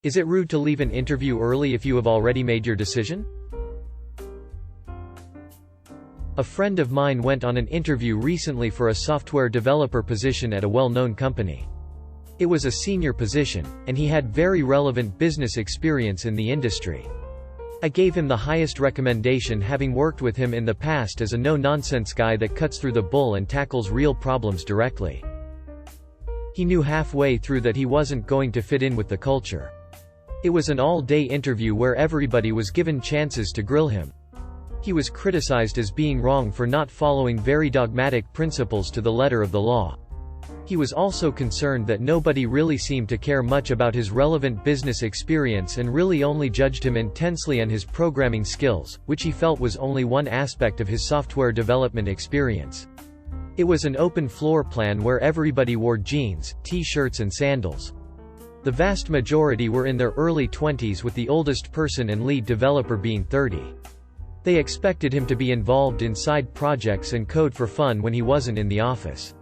Is it rude to leave an interview early if you have already made your decision? A friend of mine went on an interview recently for a software developer position at a well-known company. It was a senior position, and he had very relevant business experience in the industry. I gave him the highest recommendation, having worked with him in the past as a no-nonsense guy that cuts through the bull and tackles real problems directly. He knew halfway through that he wasn't going to fit in with the culture. It was an all-day interview where everybody was given chances to grill him. He was criticized as being wrong for not following very dogmatic principles to the letter of the law. He was also concerned that nobody really seemed to care much about his relevant business experience and really only judged him intensely on his programming skills, which he felt was only one aspect of his software development experience. It was an open floor plan where everybody wore jeans, t-shirts and sandals. The vast majority were in their early 20s, with the oldest person and lead developer being 30. They expected him to be involved in side projects and code for fun when he wasn't in the office.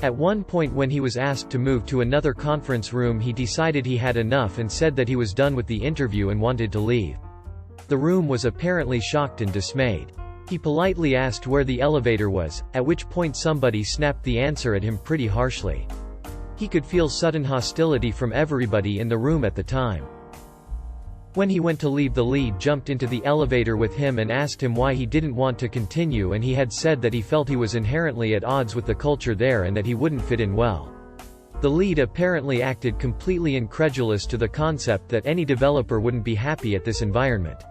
At one point when he was asked to move to another conference room, he decided he had enough and said that he was done with the interview and wanted to leave. The room was apparently shocked and dismayed. He politely asked where the elevator was, at which point somebody snapped the answer at him pretty harshly. He could feel sudden hostility from everybody in the room at the time. When he went to leave, the lead jumped into the elevator with him and asked him why he didn't want to continue, and he had said that he felt he was inherently at odds with the culture there and that he wouldn't fit in well. The lead apparently acted completely incredulous to the concept that any developer wouldn't be happy at this environment.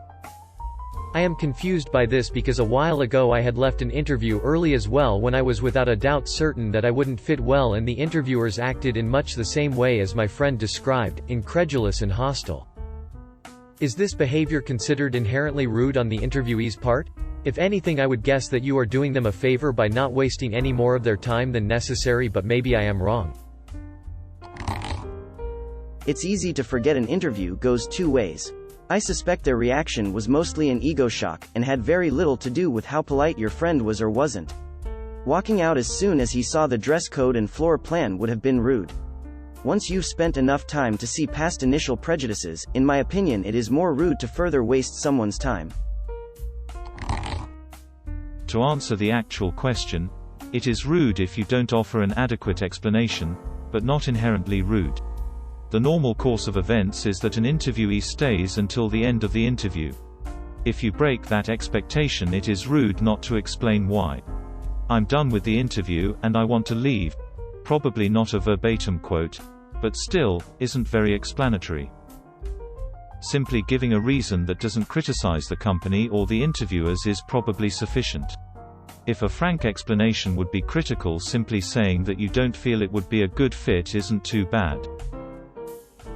I am confused by this because a while ago I had left an interview early as well when I was without a doubt certain that I wouldn't fit well, and the interviewers acted in much the same way as my friend described, incredulous and hostile. Is this behavior considered inherently rude on the interviewee's part? If anything, I would guess that you are doing them a favor by not wasting any more of their time than necessary, but maybe I am wrong. It's easy to forget an interview goes two ways. I suspect their reaction was mostly an ego shock, and had very little to do with how polite your friend was or wasn't. Walking out as soon as he saw the dress code and floor plan would have been rude. Once you've spent enough time to see past initial prejudices, in my opinion it is more rude to further waste someone's time. To answer the actual question, it is rude if you don't offer an adequate explanation, but not inherently rude. The normal course of events is that an interviewee stays until the end of the interview. If you break that expectation, it is rude not to explain why. "I'm done with the interview, and I want to leave." Probably not a verbatim quote, but still, isn't very explanatory. Simply giving a reason that doesn't criticize the company or the interviewers is probably sufficient. If a frank explanation would be critical, simply saying that you don't feel it would be a good fit isn't too bad.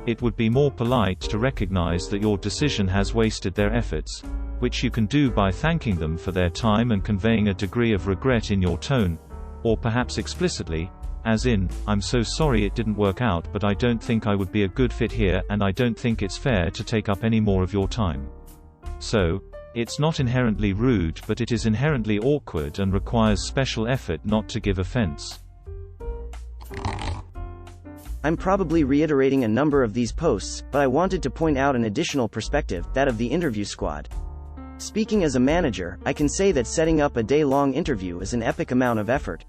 It would be more polite to recognize that your decision has wasted their efforts, which you can do by thanking them for their time and conveying a degree of regret in your tone, or perhaps explicitly, as in, "I'm so sorry it didn't work out, but I don't think I would be a good fit here, and I don't think it's fair to take up any more of your time." So, it's not inherently rude, but it is inherently awkward and requires special effort not to give offense. I'm probably reiterating a number of these posts, but I wanted to point out an additional perspective, that of the interview squad. Speaking as a manager, I can say that setting up a day-long interview is an epic amount of effort.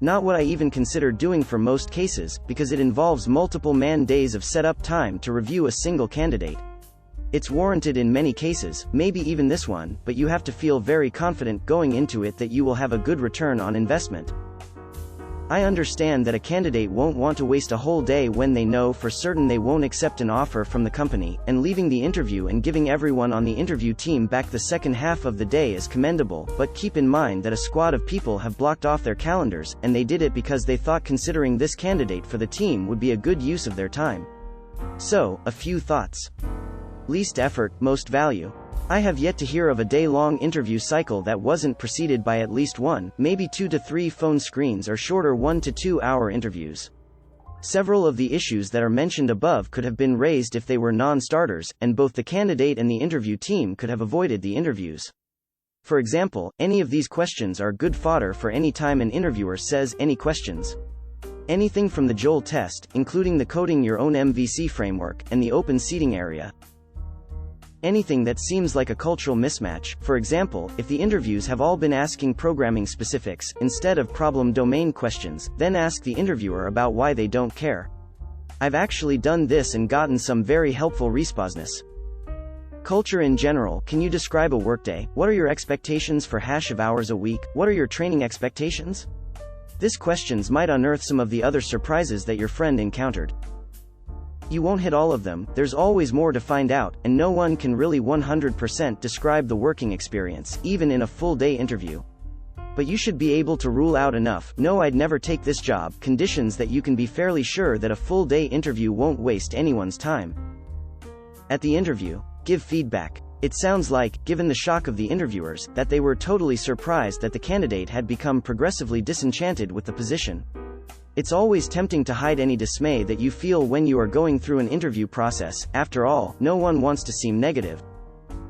Not what I even consider doing for most cases, because it involves multiple man-days of setup time to review a single candidate. It's warranted in many cases, maybe even this one, but you have to feel very confident going into it that you will have a good return on investment. I understand that a candidate won't want to waste a whole day when they know for certain they won't accept an offer from the company, and leaving the interview and giving everyone on the interview team back the second half of the day is commendable, but keep in mind that a squad of people have blocked off their calendars, and they did it because they thought considering this candidate for the team would be a good use of their time. So, a few thoughts. Least effort, most value. I have yet to hear of a day-long interview cycle that wasn't preceded by at least one, maybe 2 to 3 phone screens or shorter 1 to 2 hour interviews. Several of the issues that are mentioned above could have been raised if they were non-starters, and both the candidate and the interview team could have avoided the interviews. For example, any of these questions are good fodder for any time an interviewer says, "Any questions?" Anything from the Joel test, including the coding your own MVC framework, and the open seating area. Anything that seems like a cultural mismatch, for example, if the interviews have all been asking programming specifics, instead of problem domain questions, then ask the interviewer about why they don't care. I've actually done this and gotten some very helpful responses. Culture in general, can you describe a workday? What are your expectations for of hours a week? What are your training expectations? These questions might unearth some of the other surprises that your friend encountered. You won't hit all of them, there's always more to find out, and no one can really 100% describe the working experience, even in a full-day interview. But you should be able to rule out enough, no I'd never take this job, conditions that you can be fairly sure that a full-day interview won't waste anyone's time. At the interview, give feedback. It sounds like, given the shock of the interviewers, that they were totally surprised that the candidate had become progressively disenchanted with the position. It's always tempting to hide any dismay that you feel when you are going through an interview process. After all, no one wants to seem negative.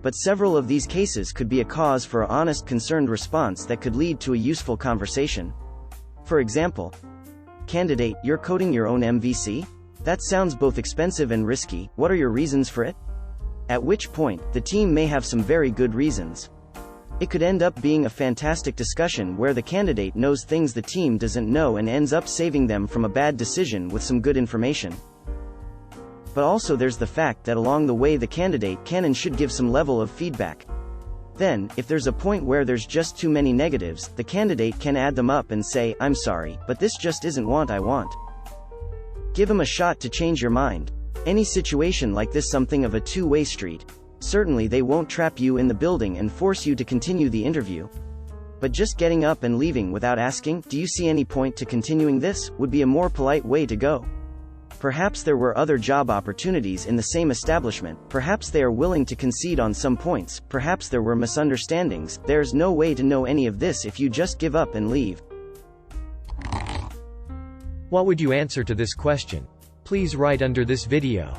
But several of these cases could be a cause for an honest, concerned response that could lead to a useful conversation. For example, candidate, you're coding your own MVC? That sounds both expensive and risky, what are your reasons for it? At which point, the team may have some very good reasons. It could end up being a fantastic discussion where the candidate knows things the team doesn't know and ends up saving them from a bad decision with some good information. But also there's the fact that along the way the candidate can and should give some level of feedback. Then, if there's a point where there's just too many negatives, the candidate can add them up and say, I'm sorry, but this just isn't what I want. Give them a shot to change your mind. Any situation like this something of a two-way street. Certainly they won't trap you in the building and force you to continue the interview. But just getting up and leaving without asking, do you see any point to continuing this, would be a more polite way to go. Perhaps there were other job opportunities in the same establishment, perhaps they are willing to concede on some points, perhaps there were misunderstandings, there's no way to know any of this if you just give up and leave. What would you answer to this question? Please write under this video.